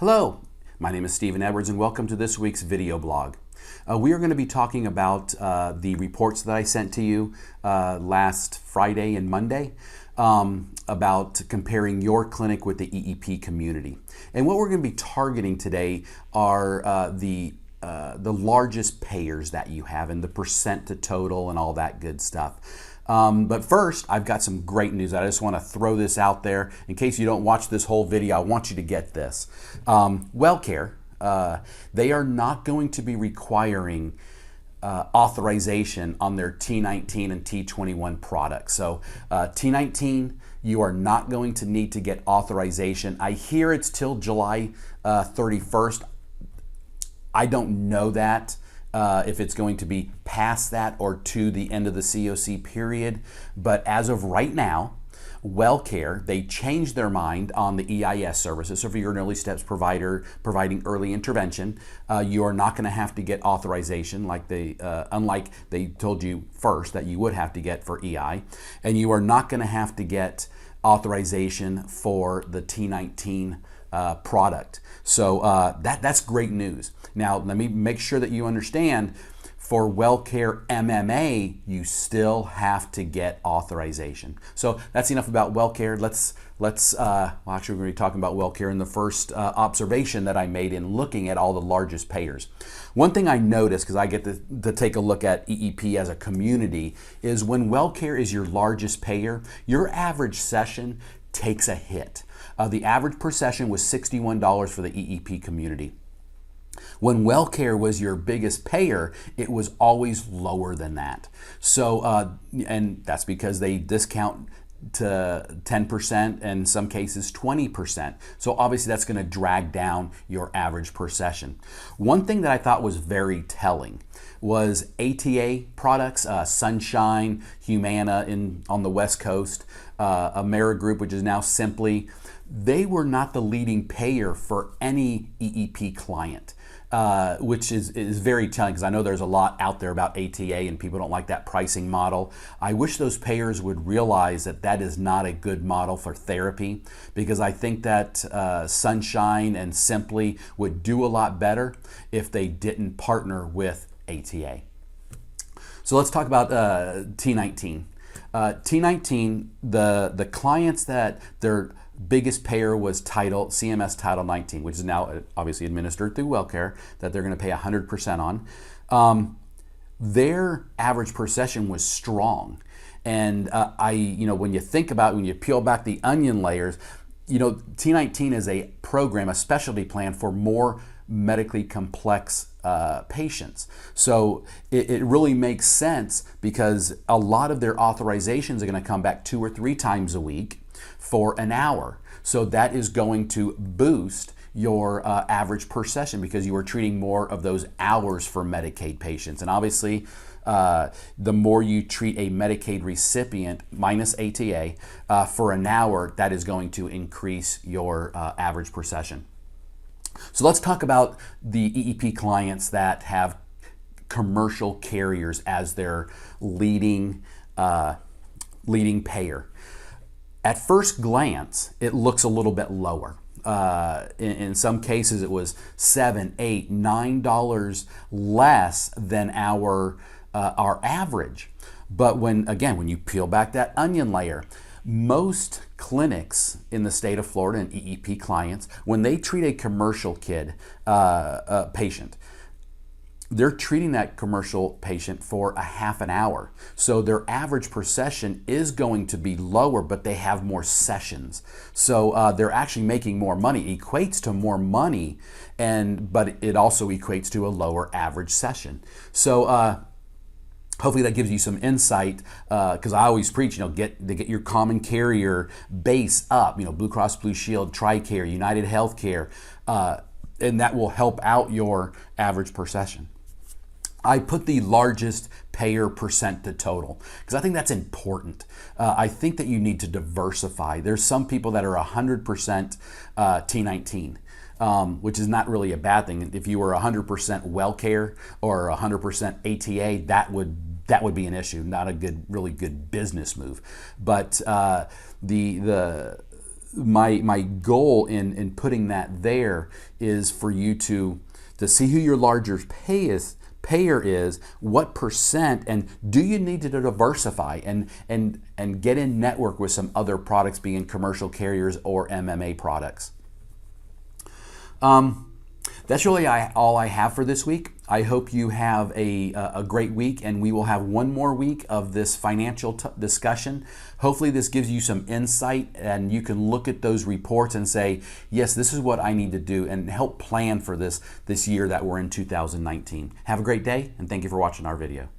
Hello, my name is Stephen Edwards and welcome to this week's video blog. We are going to be talking about the reports that I sent to you last Friday and Monday about comparing your clinic with the EEP community. And what we're going to be targeting today are the largest payers that you have and the percent to total and all that good stuff. But first, I've got some great news. I just want to throw this out there. In case you don't watch this whole video, I want you to get this. WellCare, they are not going to be requiring authorization on their T19 and T21 products. So T19, you are not going to need to get authorization. I hear it's till July 31st. I don't know that. If it's going to be past that or to the end of the COC period. But as of right now, WellCare, they changed their mind on the EIS services. So if you're an early steps provider providing early intervention, you are not going to have to get authorization like unlike they told you first that you would have to get for EI. And you are not going to have to get authorization for the T19 product. So that's great news. Now, let me make sure that you understand, for WellCare MMA, you still have to get authorization. So that's enough about WellCare. Well, actually, we're going to be talking about WellCare in the first observation that I made in looking at all the largest payers. One thing I noticed, because I get to take a look at EEP as a community, is when WellCare is your largest payer, your average session takes a hit. The average per session was $61 for the EEP community. When WellCare was your biggest payer, it was always lower than that. So, and that's because they discount to 10%, and in some cases 20%. So obviously that's going to drag down your average per session. One thing that I thought was very telling was ATA products, Sunshine, Humana on the West Coast, AmeriGroup, which is now Simply. They were not the leading payer for any EEP client. Which is very telling, because I know there's a lot out there about ATA and people don't like that pricing model. I wish those payers would realize that that is not a good model for therapy, because I think that Sunshine and Simply would do a lot better if they didn't partner with ATA. So let's talk about T19. T19, the clients that their biggest payer was CMS Title 19, which is now obviously administered through WellCare, that they're going to pay 100% on. Their average per session was strong. And when you think about it, when you peel back the onion layers, T19 is a program, a specialty plan for more medically complex patients. So it really makes sense, because a lot of their authorizations are going to come back 2 or 3 times a week for an hour. So that is going to boost your average per session, because you are treating more of those hours for Medicaid patients. And obviously, the more you treat a Medicaid recipient minus ATA for an hour, that is going to increase your average per session. So let's talk about the EEP clients that have commercial carriers as their leading payer. At first glance, it looks a little bit lower. In some cases, it was $7, $8, $9 less than our average. But when you peel back that onion layer, most clinics in the state of Florida and EEP clients, when they treat a commercial patient, they're treating that commercial patient for a half an hour. So their average per session is going to be lower, but they have more sessions. So they're actually making more money. It equates to more money, but it also equates to a lower average session. So hopefully that gives you some insight, because I always preach, get your common carrier base up, Blue Cross Blue Shield, TRICARE, United Healthcare, and that will help out your average per session. I put the largest payer percent to total because I think that's important. I think that you need to diversify. There's some people that are 100% T19, which is not really a bad thing. If you were 100% WellCare or 100% ATA, that would be an issue, not a really good business move. But my goal in putting that there is for you to see who your largest payer is, what percent, and do you need to diversify and get in network with some other products, being commercial carriers or MMA products. That's really all I have for this week. I hope you have a great week, and we will have one more week of this financial discussion. Hopefully this gives you some insight and you can look at those reports and say, yes, this is what I need to do, and help plan for this year that we're in, 2019. Have a great day, and thank you for watching our video.